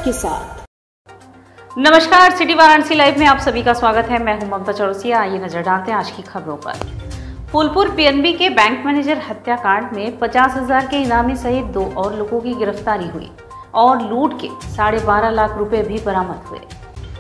सच के साथ। नमस्कार, सिटी वाराणसी लाइव में आप सभी का स्वागत है। मैं हूं ममता चौरसिया। आइए नजर डालते हैं आज की खबरों पर। फूलपुर पीएनबी के बैंक मैनेजर हत्याकांड में 50,000 के इनामी सहित 2 और लोगों की गिरफ्तारी हुई और लूट के 12.5 लाख रुपए भी बरामद हुए।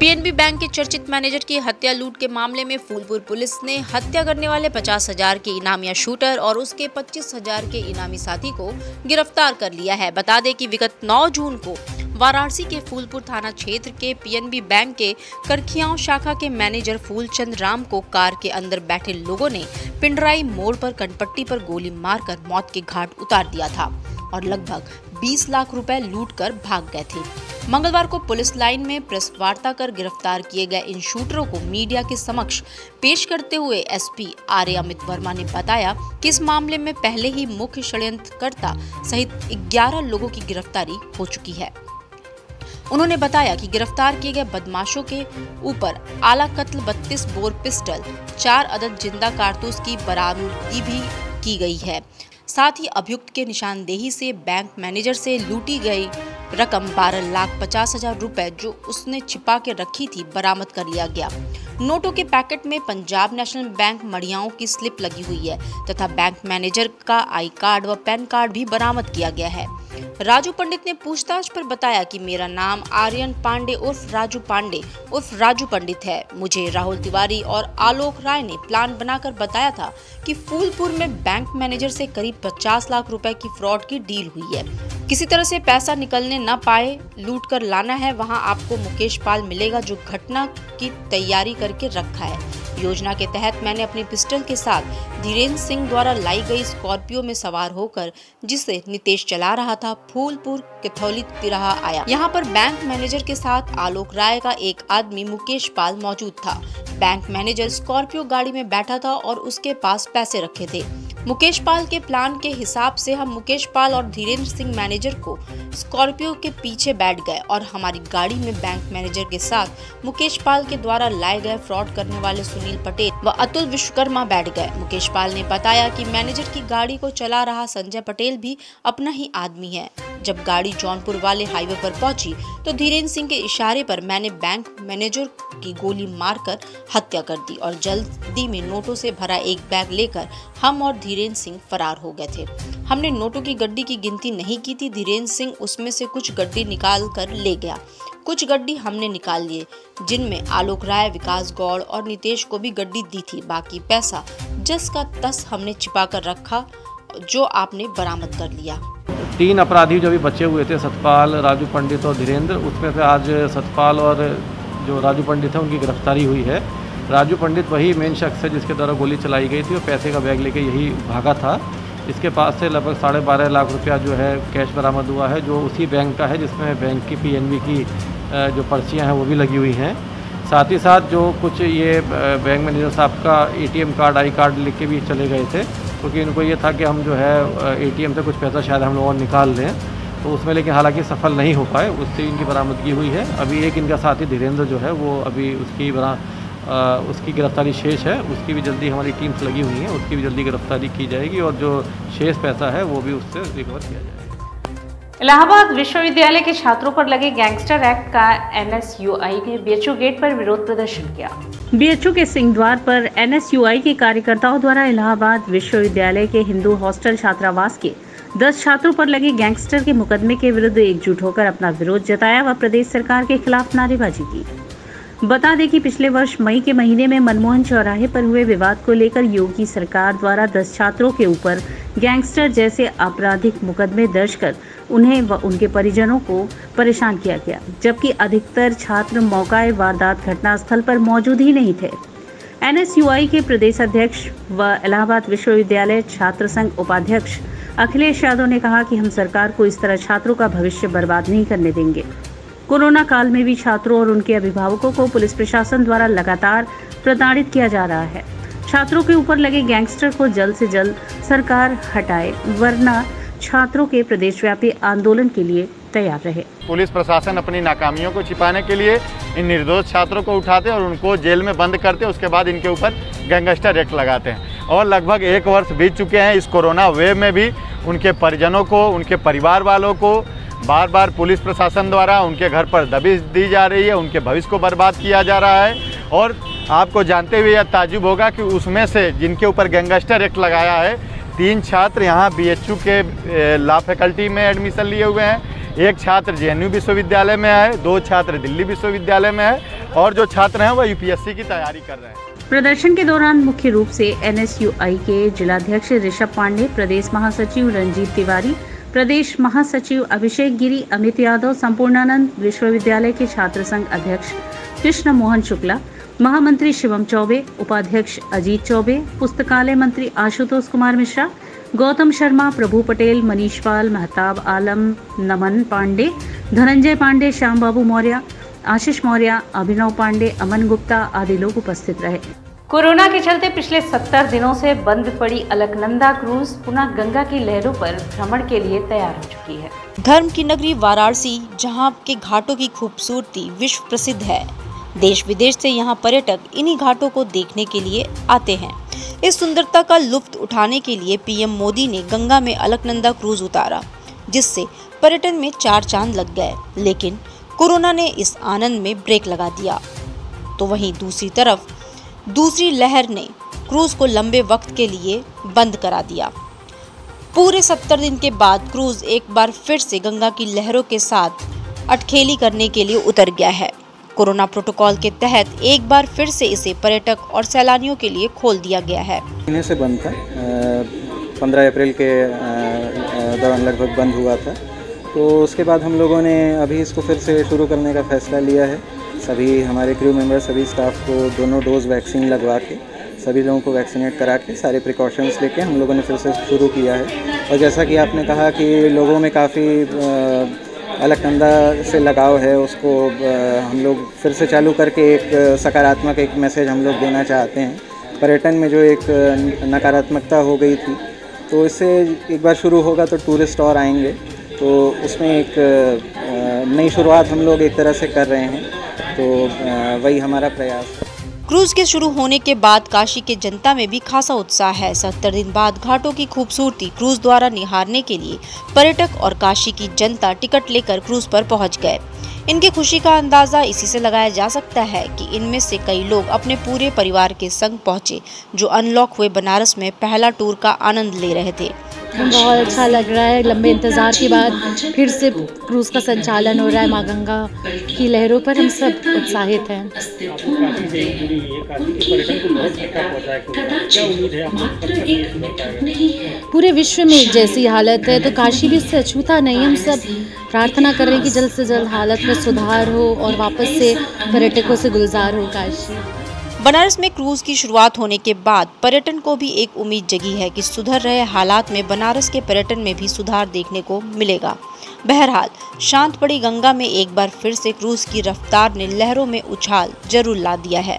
पीएनबी बैंक के चर्चित मैनेजर की हत्या लूट के मामले में फूलपुर पुलिस ने हत्या करने वाले 50,000 के इनामिया शूटर और उसके 25,000 के इनामी साथी को गिरफ्तार कर लिया है। बता दें कि विगत 9 जून को वाराणसी के फूलपुर थाना क्षेत्र के पीएनबी बैंक के करखियाओं शाखा के मैनेजर फूलचंद राम को कार के अंदर बैठे लोगों ने पिंडराई मोड़ पर कनपट्टी पर गोली मारकर मौत के घाट उतार दिया था और लगभग 20 लाख रुपए लूट कर भाग गए थे। मंगलवार को पुलिस लाइन में प्रेस वार्ता कर गिरफ्तार किए गए इन शूटरों को मीडिया के समक्ष पेश करते हुए एसपी आर अमित वर्मा ने बताया कि इस मामले में पहले ही मुख्य षड्यंत्रकर्ता सहित 11 लोगों की गिरफ्तारी हो चुकी है। उन्होंने बताया कि गिरफ्तार किए गए बदमाशों के ऊपर आला कत्ल 32 बोर पिस्टल, 4 अदद जिंदा कारतूस की बरामदगी भी की गई है। साथ ही अभियुक्त के निशानदेही से बैंक मैनेजर से लूटी गई रकम 12,50,000 रुपए जो उसने छिपा के रखी थी बरामद कर लिया गया। नोटों के पैकेट में पंजाब नेशनल बैंक मड़ियाओं की स्लिप लगी हुई है तथा बैंक मैनेजर का आई कार्ड व पैन कार्ड भी बरामद किया गया है। राजू पंडित ने पूछताछ पर बताया कि मेरा नाम आर्यन पांडे उर्फ राजू पंडित है। मुझे राहुल तिवारी और आलोक राय ने प्लान बनाकर बताया था कि फूलपुर में बैंक मैनेजर से करीब 50 लाख रुपए की फ्रॉड की डील हुई है। किसी तरह से पैसा निकलने न पाए, लूट कर लाना है, वहां आपको मुकेश पाल मिलेगा जो घटना की तैयारी करके रखा है। योजना के तहत मैंने अपनी पिस्टल के साथ धीरेन्द्र सिंह द्वारा लाई गई स्कॉर्पियो में सवार होकर, जिसे नितेश चला रहा था, फूलपुर कैथोलिक तिराहा आया। यहाँ पर बैंक मैनेजर के साथ आलोक राय का एक आदमी मुकेश पाल मौजूद था। बैंक मैनेजर स्कॉर्पियो गाड़ी में बैठा था और उसके पास पैसे रखे थे। मुकेश पाल के प्लान के हिसाब से हम मुकेश पाल और धीरेन्द्र सिंह मैनेजर को स्कॉर्पियो के पीछे बैठ गए और हमारी गाड़ी में बैंक मैनेजर के साथ मुकेश पाल के द्वारा लाए गए फ्रॉड करने वाले सुनील पटेल व अतुल विश्वकर्मा बैठ गए। मुकेश पाल ने बताया कि मैनेजर की गाड़ी को चला रहा संजय पटेल भी अपना ही आदमी है। जब गाड़ी जौनपुर वाले हाईवे पर पहुंची तो धीरेन्द्र सिंह के इशारे पर मैंने बैंक मैनेजर की गोली मारकर हत्या कर दी और जल्दी में नोटों से भरा एक बैग लेकर हम और धीरेन्द्र सिंह फरार हो गए थे। हमने नोटों की गड्डी की गिनती नहीं की थी। धीरेन्द्र सिंह उसमें से कुछ गड्डी निकाल कर ले गया। कुछ गड्डी हमने निकाल लिए, जिनमें आलोक राय, विकास गौड़ और नितेश को भी गड्डी दी थी। बाकी पैसा जस का तस हमने छिपा कर रखा, जो आपने बरामद कर लिया। 3 अपराधी जो भी बचे हुए थे, सतपाल, राजू पंडित और धीरेन्द्र, उसमें से आज सतपाल और जो राजू पंडित है उनकी गिरफ्तारी हुई है। राजू पंडित वही मेन शख्स है जिसके द्वारा गोली चलाई गई थी और पैसे का बैग लेके यही भागा था। इसके पास से लगभग 12.5 लाख रुपया जो है कैश बरामद हुआ है, जो उसी बैंक का है जिसमें बैंक की पीएनबी की जो पर्चियाँ हैं वो भी लगी हुई हैं। साथ ही साथ जो कुछ ये बैंक मैनेजर साहब का एटीएम कार्ड, आई कार्ड लिख के भी चले गए थे, क्योंकि इनको ये था कि हम जो है एटीएम से कुछ पैसा शायद हम लोग और निकाल लें, तो उसमें लेकिन हालांकि सफल नहीं हो पाए। उससे इनकी बरामदगी हुई है। अभी एक इनका साथी धीरेन्द्र जो है वो अभी उसकी गिरफ्तारी शेष है। उसकी भी जल्दी हमारी टीम्स लगी हुई हैं, उसकी भी जल्दी गिरफ्तारी की जाएगी और जो शेष पैसा है वो भी उससे रिकवर किया जाएगा। इलाहाबाद विश्वविद्यालय के छात्रों पर लगे गैंगस्टर एक्ट का एनएसयूआई ने बीएचयू गेट पर विरोध प्रदर्शन किया। बीएचयू के सिंहद्वार पर एनएसयूआई के कार्यकर्ताओं द्वारा इलाहाबाद विश्वविद्यालय के हिंदू हॉस्टल छात्रावास के 10 छात्रों पर लगे गैंगस्टर के मुकदमे के विरुद्ध एकजुट होकर अपना विरोध जताया व प्रदेश सरकार के खिलाफ नारेबाजी की। बता दें कि पिछले वर्ष मई के महीने में मनमोहन चौराहे पर हुए विवाद को लेकर योगी सरकार द्वारा 10 छात्रों के ऊपर गैंगस्टर जैसे आपराधिक मुकदमे दर्ज कर उन्हें व उनके परिजनों को परेशान किया गया, जबकि अधिकतर छात्र मौकाए वारदात घटनास्थल पर मौजूद ही नहीं थे। एनएसयूआई के प्रदेश अध्यक्ष व इलाहाबाद विश्वविद्यालय छात्र संघ उपाध्यक्ष अखिलेश यादव ने कहा कि हम सरकार को इस तरह छात्रों का भविष्य बर्बाद नहीं करने देंगे। कोरोना काल में भी छात्रों और उनके अभिभावकों को पुलिस प्रशासन द्वारा लगातार प्रताड़ित किया जा रहा है। छात्रों के ऊपर लगे गैंगस्टर को जल्द से जल्द सरकार हटाए, वरना छात्रों के प्रदेशव्यापी आंदोलन के लिए तैयार रहे। पुलिस प्रशासन अपनी नाकामियों को छिपाने के लिए इन निर्दोष छात्रों को उठाते और उनको जेल में बंद करते, उसके बाद इनके ऊपर गैंगस्टर एक्ट लगाते हैं। और लगभग 1 वर्ष बीत चुके हैं। इस कोरोना वेव में भी उनके परिजनों को, उनके परिवार वालों को बार बार पुलिस प्रशासन द्वारा उनके घर पर दबिश दी जा रही है, उनके भविष्य को बर्बाद किया जा रहा है। और आपको जानते हुए यह ताज्जुब होगा कि उसमें से जिनके ऊपर गैंगस्टर एक्ट लगाया है, 3 छात्र यहाँ BHU के लॉ फैकल्टी में एडमिशन लिए हुए हैं, 1 छात्र JNU विश्वविद्यालय में है, 2 छात्र दिल्ली विश्वविद्यालय में है और जो छात्र हैं वह UPSC की तैयारी कर रहे हैं। प्रदर्शन के दौरान मुख्य रूप से NSUI के जिलाध्यक्ष ऋषभ पांडे, प्रदेश महासचिव रंजीत तिवारी, प्रदेश महासचिव अभिषेक गिरी, अमित यादव, संपूर्णानंद विश्वविद्यालय के छात्र संघ अध्यक्ष कृष्ण मोहन शुक्ला, महामंत्री शिवम चौबे, उपाध्यक्ष अजीत चौबे, पुस्तकालय मंत्री आशुतोष कुमार मिश्रा, गौतम शर्मा, प्रभु पटेल, मनीष पाल, महताब आलम, नमन पांडे, धनंजय पांडे, श्याम बाबू मौर्य, आशीष मौर्य, अभिनव पांडे, अमन गुप्ता आदि लोग उपस्थित रहे। कोरोना के चलते पिछले 70 दिनों से बंद पड़ी अलकनंदा क्रूज पुनः गंगा की लहरों पर भ्रमण के लिए तैयार हो चुकी है। धर्म की नगरी वाराणसी, जहां के घाटों की खूबसूरती विश्व प्रसिद्ध है, देश विदेश से यहां पर्यटक इन्हीं घाटों को देखने के लिए आते हैं। इस सुंदरता का लुत्फ उठाने के लिए PM मोदी ने गंगा में अलकनंदा क्रूज उतारा, जिससे पर्यटन में 4 चांद लग गए। लेकिन कोरोना ने इस आनंद में ब्रेक लगा दिया, तो वहीं दूसरी तरफ दूसरी लहर ने क्रूज को लंबे वक्त के लिए बंद करा दिया। पूरे 70 दिन के बाद क्रूज एक बार फिर से गंगा की लहरों के साथ अटखेली करने के लिए उतर गया है। कोरोना प्रोटोकॉल के तहत एक बार फिर से इसे पर्यटक और सैलानियों के लिए खोल दिया गया है। महीने से बंद था, 15 अप्रैल के दौरान लगभग बंद हुआ था, तो उसके बाद हम लोगों ने अभी इसको फिर से शुरू करने का फैसला लिया है। सभी हमारे क्रू मेंबर, सभी स्टाफ को दोनों डोज वैक्सीन लगवा के, सभी लोगों को वैक्सीनेट करा के, सारे प्रिकॉशंस लेके हम लोगों ने फिर से शुरू किया है। और जैसा कि आपने कहा कि लोगों में काफ़ी अलकनंदा से लगाव है, उसको हम लोग फिर से चालू करके एक सकारात्मक एक मैसेज हम लोग देना चाहते हैं। पर्यटन में जो एक नकारात्मकता हो गई थी, तो इससे एक बार शुरू होगा तो टूरिस्ट और आएंगे, तो उसमें एक नई शुरुआत हम लोग एक तरह से कर रहे हैं, तो वही हमारा प्रयास है। क्रूज के शुरू होने के बाद काशी के जनता में भी खासा उत्साह है। 70 दिन बाद घाटों की खूबसूरती क्रूज द्वारा निहारने के लिए पर्यटक और काशी की जनता टिकट लेकर क्रूज पर पहुंच गए। इनकी खुशी का अंदाजा इसी से लगाया जा सकता है कि इनमें से कई लोग अपने पूरे परिवार के संग पहुंचे, जो अनलॉक हुए बनारस में पहला टूर का आनंद ले रहे थे। बहुत अच्छा लग रहा है, लंबे इंतज़ार के बाद फिर से क्रूज़ का संचालन हो रहा है। माँ गंगा की लहरों पर हम सब उत्साहित हैं। पूरे विश्व में जैसी हालत है, तो काशी भी इससे अछूता नहीं। हम सब प्रार्थना कर रहे हैं कि जल्द से जल्द हालत में सुधार हो और वापस से पर्यटकों से गुलजार हो काशी। बनारस में क्रूज की शुरुआत होने के बाद पर्यटन को भी एक उम्मीद जगी है कि सुधर रहे हालात में बनारस के पर्यटन में भी सुधार देखने को मिलेगा। बहरहाल शांत पड़ी गंगा में एक बार फिर से क्रूज की रफ्तार ने लहरों में उछाल जरूर ला दिया है।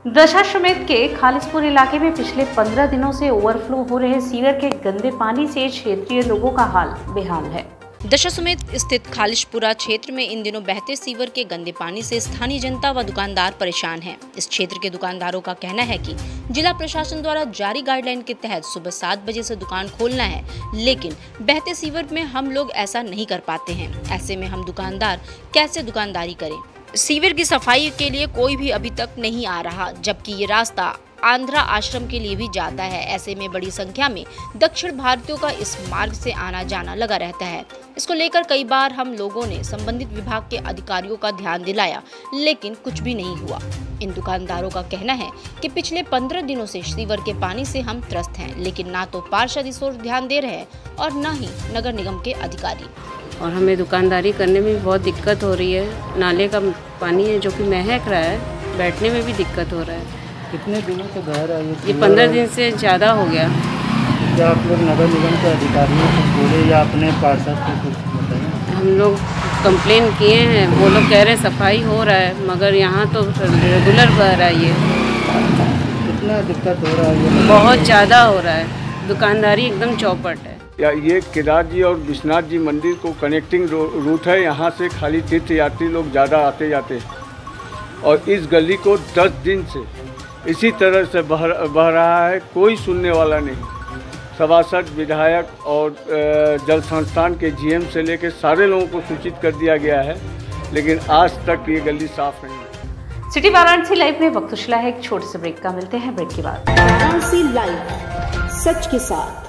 दशाश्वमेध के खालिसपुर इलाके में पिछले 15 दिनों से ओवरफ्लो हो रहे सीवर के गंदे पानी से क्षेत्रीय लोगों का हाल बेहाल है। दशाश्वमेध स्थित खालिशपुरा क्षेत्र में इन दिनों बहते सीवर के गंदे पानी से स्थानीय जनता व दुकानदार परेशान हैं। इस क्षेत्र के दुकानदारों का कहना है कि जिला प्रशासन द्वारा जारी गाइडलाइन के तहत सुबह 7 बजे से दुकान खोलना है, लेकिन बहते सीवर में हम लोग ऐसा नहीं कर पाते हैं। ऐसे में हम दुकानदार कैसे दुकानदारी करें? सीवर की सफाई के लिए कोई भी अभी तक नहीं आ रहा, जबकि ये रास्ता आंध्रा आश्रम के लिए भी जाता है। ऐसे में बड़ी संख्या में दक्षिण भारतीयों का इस मार्ग से आना जाना लगा रहता है। इसको लेकर कई बार हम लोगों ने संबंधित विभाग के अधिकारियों का ध्यान दिलाया, लेकिन कुछ भी नहीं हुआ। इन दुकानदारों का कहना है कि पिछले 15 दिनों से सीवर के पानी से हम त्रस्त हैं, लेकिन ना तो पार्षद इस ओर ध्यान दे रहे हैं और न ही नगर निगम के अधिकारी। और हमें दुकानदारी करने में भी बहुत दिक्कत हो रही है। नाले का पानी है जो कि महक रहा है, बैठने में भी दिक्कत हो रहा है। कितने दिनों से बह रहा है ये 15 दिन से ज़्यादा हो गया। क्या आप लोग नगर निगम के अधिकारियों को बोले या अपने पार्षद को कुछ बताएं? हम लोग कंप्लेन किए हैं, वो लोग कह रहे सफाई हो रहा है, मगर यहाँ तो रेगुलर बह रहा है। ये कितना दिक्कत हो रहा है? ये बहुत ज़्यादा हो रहा है। दुकानदारी एकदम चौपट है। या ये केदार जी और विश्वनाथ जी मंदिर को कनेक्टिंग रूट है। यहाँ से खाली तीर्थ यात्री लोग ज़्यादा आते जाते हैं, और इस गली को 10 दिन से इसी तरह से बह रहा है, कोई सुनने वाला नहीं। सभासद, विधायक और जल संस्थान के जीएम से लेकर सारे लोगों को सूचित कर दिया गया है, लेकिन आज तक ये गली साफ नहीं है। सिटी वाराणसी लाइव में वक्त उछला है एक छोटे से ब्रेक का, मिलते हैं ब्रेक के बाद। वाराणसी लाइव, सच के साथ।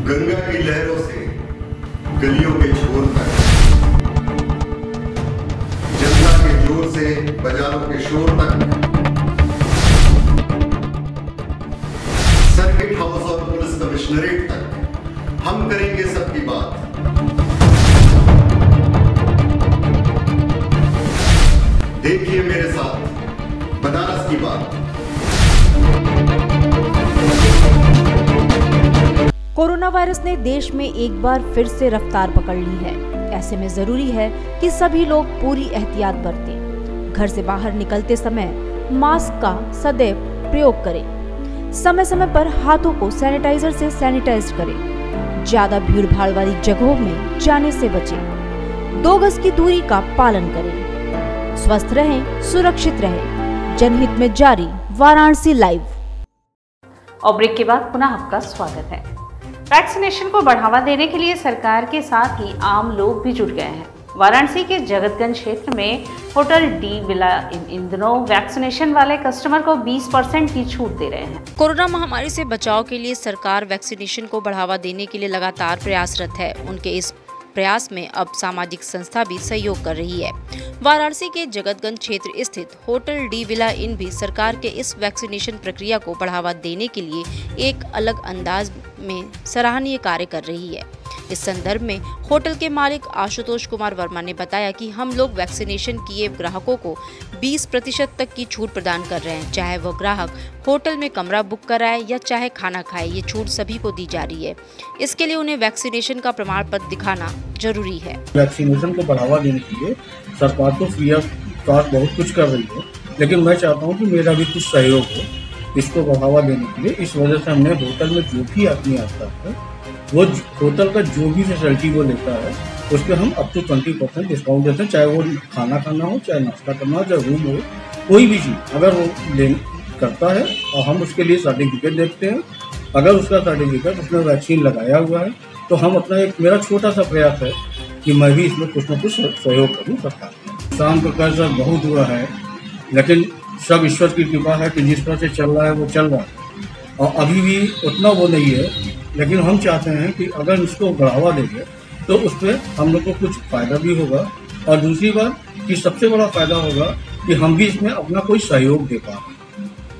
गंगा की लहरों से गलियों के छोर तक, जनता के जोर से बाजारों के शोर तक, सर्किट हाउस और पुलिस कमिश्नरेट तक हम करेंगे सबकी बात। देखिए मेरे साथ बनारस की बात। कोरोना वायरस ने देश में एक बार फिर से रफ्तार पकड़ ली है। ऐसे में जरूरी है कि सभी लोग पूरी एहतियात बरतें। घर से बाहर निकलते समय मास्क का सदैव प्रयोग करें। समय समय पर हाथों को सैनिटाइजर से सैनिटाइज करें। ज्यादा भीड़ भाड़ वाली जगहों में जाने से बचें। 2 गज की दूरी का पालन करें। स्वस्थ रहें, सुरक्षित रहें। जनहित में जारी वाराणसी लाइव। और ब्रेक के बाद पुनः आपका स्वागत है। वैक्सीनेशन को बढ़ावा देने के लिए सरकार के साथ ही आम लोग भी जुट गए हैं। वाराणसी के जगतगंज क्षेत्र में होटल डी विला इन दिनों वैक्सीनेशन वाले कस्टमर को 20% की छूट दे रहे हैं। कोरोना महामारी से बचाव के लिए सरकार वैक्सीनेशन को बढ़ावा देने के लिए लगातार प्रयासरत है। उनके इस प्रयास में अब सामाजिक संस्था भी सहयोग कर रही है। वाराणसी के जगतगंज क्षेत्र स्थित होटल डी विला इन भी सरकार के इस वैक्सीनेशन प्रक्रिया को बढ़ावा देने के लिए एक अलग अंदाज में सराहनीय कार्य कर रही है। इस संदर्भ में होटल के मालिक आशुतोष कुमार वर्मा ने बताया कि हम लोग वैक्सीनेशन किए ग्राहकों को 20% तक की छूट प्रदान कर रहे हैं। चाहे वो ग्राहक होटल में कमरा बुक कराए या चाहे खाना खाए, ये छूट सभी को दी जा रही है। इसके लिए उन्हें वैक्सीनेशन का प्रमाण पत्र दिखाना जरूरी है। वैक्सीनेशन को बढ़ावा देने के लिए सरकार तो फ्री ऑफ कॉस्ट बहुत कुछ कर रही है, लेकिन मैं चाहता हूँ कि मेरा भी कुछ सहयोग हो इसको बढ़ावा देने के लिए। इस वजह से हमने होटल में जो भी आदमी आता है वो होटल का जो भी फैसिलिटी वो लेता है उस पर हम अप टू 20% डिस्काउंट देते हैं। चाहे वो खाना खाना हो, चाहे नाश्ता करना हो, चाहे रूम हो, कोई भी चीज़ अगर वो करता है और हम उसके लिए सर्टिफिकेट देते हैं। अगर उसका सर्टिफिकेट उसने वैक्सीन लगाया हुआ है तो हम अपना एक मेरा छोटा सा प्रयास है कि मैं भी इसमें कुछ न कुछ सहयोग करूँ सरकार को। शाम का कर्जा बहुत हुआ है, लेकिन सब ईश्वर की कृपा है कि जिस तरह से चल रहा है वो चल रहा है और अभी भी उतना वो नहीं है, लेकिन हम चाहते हैं कि अगर इसको बढ़ावा देंगे तो उस पर हम लोग को कुछ फ़ायदा भी होगा और दूसरी बात कि सबसे बड़ा फ़ायदा होगा कि हम भी इसमें अपना कोई सहयोग दे पा,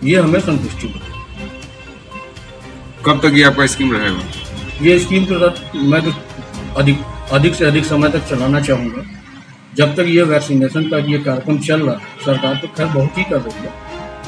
ये हमें संतुष्टि होगी। कब तक ये आपका स्कीम रहेगा? ये स्कीम के साथ मैं तो अधिक से अधिक समय तक चलाना चाहूँगा। जब तक ये वैक्सीनेशन का ये कार्यक्रम चल रहा है, सरकार तो खैर बहुत ही कर रही है,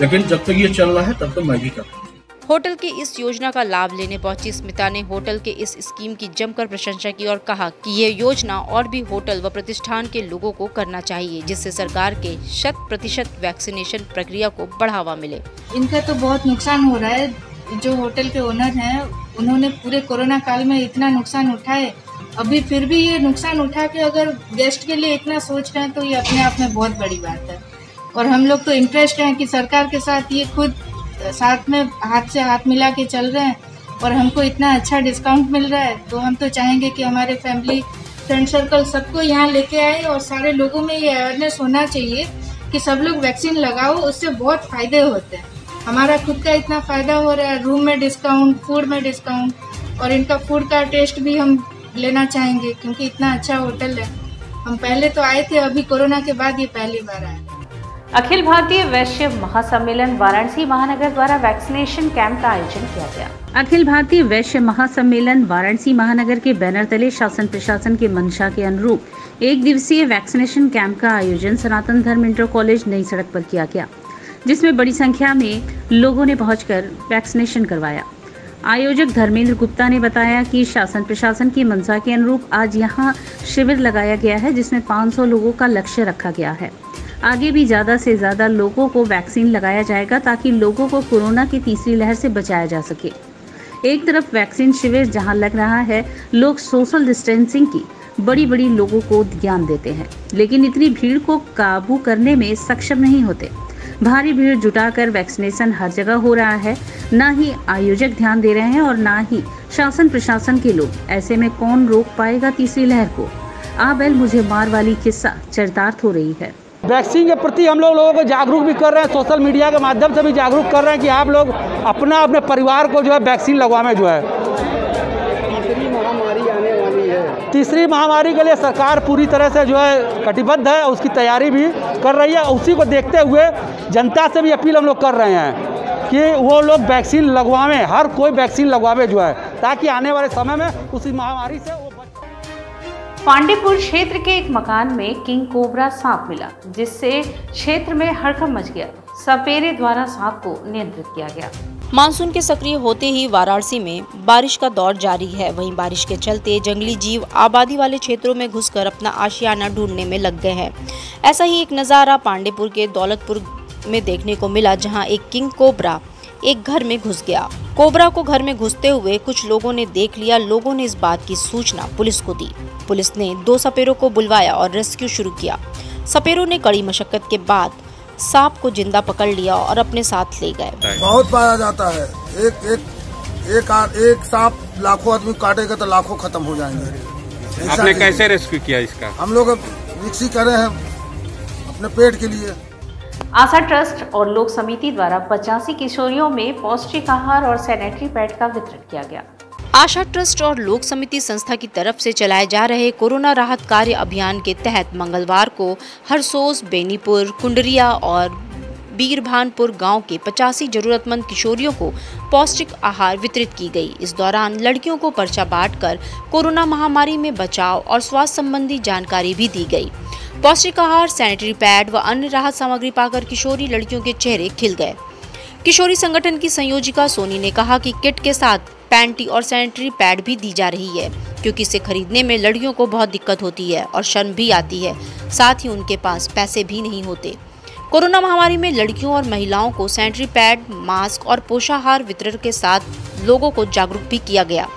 लेकिन जब तक ये चल रहा है तब तक मैं भी कर रहा हूँ। होटल की इस योजना का लाभ लेने पहुंची स्मिता ने होटल के इस स्कीम की जमकर प्रशंसा की और कहा कि ये योजना और भी होटल व प्रतिष्ठान के लोगों को करना चाहिए, जिससे सरकार के 100% वैक्सीनेशन प्रक्रिया को बढ़ावा मिले। इनका तो बहुत नुकसान हो रहा है। जो होटल के ओनर हैं उन्होंने पूरे कोरोना काल में इतना नुकसान उठाए, अभी फिर भी ये नुकसान उठा के अगर गेस्ट के लिए इतना सोच रहे हैं तो ये अपने आप में बहुत बड़ी बात है। और हम लोग तो इंटरेस्ट हैं कि सरकार के साथ ये खुद साथ में हाथ से हाथ मिला के चल रहे हैं और हमको इतना अच्छा डिस्काउंट मिल रहा है, तो हम तो चाहेंगे कि हमारे फैमिली फ्रेंड सर्कल सबको यहाँ लेके आए और सारे लोगों में ये अवेयरनेस होना चाहिए कि सब लोग वैक्सीन लगाओ, उससे बहुत फायदे होते हैं। हमारा खुद का इतना फ़ायदा हो रहा है, रूम में डिस्काउंट, फूड में डिस्काउंट, और इनका फूड का टेस्ट भी हम लेना चाहेंगे क्योंकि इतना अच्छा होटल है। हम पहले तो आए थे, अभी कोरोना के बाद ये पहली बार आए। अखिल भारतीय वैश्य महासम्मेलन वाराणसी महानगर द्वारा वैक्सीनेशन कैंप का आयोजन किया गया। अखिल भारतीय वैश्य महासम्मेलन वाराणसी महानगर के बैनर तले शासन प्रशासन के मंशा के अनुरूप 1 दिवसीय वैक्सीनेशन कैंप का आयोजन सनातन धर्म इंटर कॉलेज नई सड़क पर किया गया, जिसमें बड़ी संख्या में लोगों ने पहुंचकर वैक्सीनेशन करवाया। आयोजक धर्मेंद्र गुप्ता ने बताया कि शासन प्रशासन की मंशा के अनुरूप आज यहां शिविर लगाया गया है, जिसमें 500 लोगों का लक्ष्य रखा गया है। आगे भी ज्यादा से ज्यादा लोगों को वैक्सीन लगाया जाएगा ताकि लोगों को कोरोना की तीसरी लहर से बचाया जा सके। एक तरफ वैक्सीन शिविर जहां लग रहा है, लोग सोशल डिस्टेंसिंग की बड़ी लोगों को ज्ञान देते हैं, लेकिन इतनी भीड़ को काबू करने में सक्षम नहीं होते। भारी भीड़ जुटाकर वैक्सीनेशन हर जगह हो रहा है, न ही आयोजक ध्यान दे रहे हैं और न ही शासन प्रशासन के लोग। ऐसे में कौन रोक पाएगा तीसरी लहर को? आ बैल मुझे मार वाली किस्सा चरितार्थ हो रही है। वैक्सीन के प्रति हम लोगों को जागरूक भी कर रहे हैं, सोशल मीडिया के माध्यम से भी जागरूक कर रहे हैं कि आप लोग अपने परिवार को जो है वैक्सीन लगवाएं। जो है तीसरी महामारी आने वाली है, तीसरी महामारी के लिए सरकार पूरी तरह से जो है कटिबद्ध है, उसकी तैयारी भी कर रही है। उसी को देखते हुए जनता से भी अपील हम लोग कर रहे हैं कि वो लोग वैक्सीन लगवाएं, हर कोई वैक्सीन लगवावे जो है, ताकि आने वाले समय में उसी महामारी से पांडेपुर क्षेत्र के एक मकान में किंग कोबरा सांप मिला, जिससे क्षेत्र में हड़कंप मच गया। सपेरे द्वारा सांप को नियंत्रित किया गया। मानसून के सक्रिय होते ही वाराणसी में बारिश का दौर जारी है। वहीं बारिश के चलते जंगली जीव आबादी वाले क्षेत्रों में घुसकर अपना आशियाना ढूंढने में लग गए हैं। ऐसा ही एक नज़ारा पांडेपुर के दौलतपुर में देखने को मिला, जहां एक किंग कोबरा एक घर में घुस गया। कोबरा को घर में घुसते हुए कुछ लोगों ने देख लिया। लोगों ने इस बात की सूचना पुलिस को दी। पुलिस ने 2 सपेरों को बुलवाया और रेस्क्यू शुरू किया। सपेरों ने कड़ी मशक्कत के बाद सांप को जिंदा पकड़ लिया और अपने साथ ले गए। बहुत पाया जाता है, एक सांप लाखों आदमी काटेगा तो लाखों खत्म हो जाएंगे। आपने कैसे रेस्क्यू किया इसका? हम लोग रिक्सी करे हैं अपने पेट के लिए। आशा ट्रस्ट और लोक समिति द्वारा 85 किशोरियों में पौष्टिक आहार और सैनिटरी पैड का वितरण किया गया। आशा ट्रस्ट और लोक समिति संस्था की तरफ से चलाए जा रहे कोरोना राहत कार्य अभियान के तहत मंगलवार को हरसोस, बेनीपुर, कुंडरिया और बीरभानपुर गांव के 85 जरूरतमंद किशोरियों को पौष्टिक आहार वितरित की गई। इस दौरान लड़कियों को पर्चा बांटकर कोरोना महामारी में बचाव और स्वास्थ्य संबंधी जानकारी भी दी गई। पौष्टिक आहार, सैनिटरी पैड व अन्य राहत सामग्री पाकर किशोरी लड़कियों के चेहरे खिल गए। किशोरी संगठन की संयोजिका सोनी ने कहा कि किट के साथ पैंटी और सैनिटरी पैड भी दी जा रही है, क्योंकि इसे खरीदने में लड़कियों को बहुत दिक्कत होती है और शर्म भी आती है, साथ ही उनके पास पैसे भी नहीं होते। कोरोना महामारी में लड़कियों और महिलाओं को सैनिटरी पैड, मास्क और पोषाहार वितरण के साथ लोगों को जागरूक भी किया गया।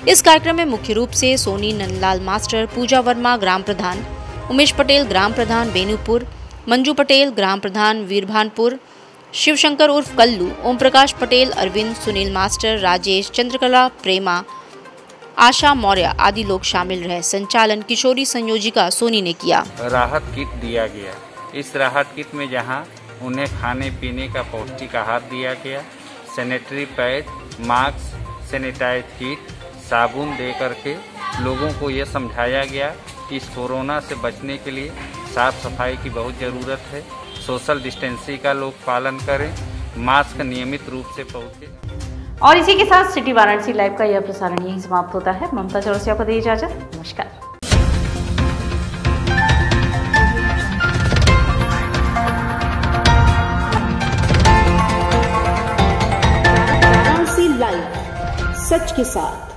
इस कार्यक्रम में मुख्य रूप से सोनी, नंदलाल मास्टर, पूजा वर्मा ग्राम प्रधान, उमेश पटेल ग्राम प्रधान बेनीपुर, मंजू पटेल ग्राम प्रधान वीरभानपुर, शिवशंकर उर्फ कल्लू, ओम प्रकाश पटेल, अरविंद, सुनील मास्टर, राजेश, चंद्रकला, प्रेमा, आशा मौर्य आदि लोग शामिल रहे। संचालन किशोरी संयोजिका सोनी ने किया। राहत किट दिया गया। इस राहत किट में जहां उन्हें खाने पीने का पौष्टिक आहार दिया गया, sanitary pad, mask, sanitize kit, साबुन दे करके लोगों को ये समझाया गया कि इस कोरोना से बचने के लिए साफ सफाई की बहुत ज़रूरत है, सोशल डिस्टेंसिंग का लोग पालन करें, मास्क नियमित रूप से पहने। और इसी के साथ सिटी वाराणसी लाइव का यह प्रसारण यहीं समाप्त होता है। ममता चौरसिया को दी इजाजत। नमस्कार। वाराणसी लाइव, सच के साथ।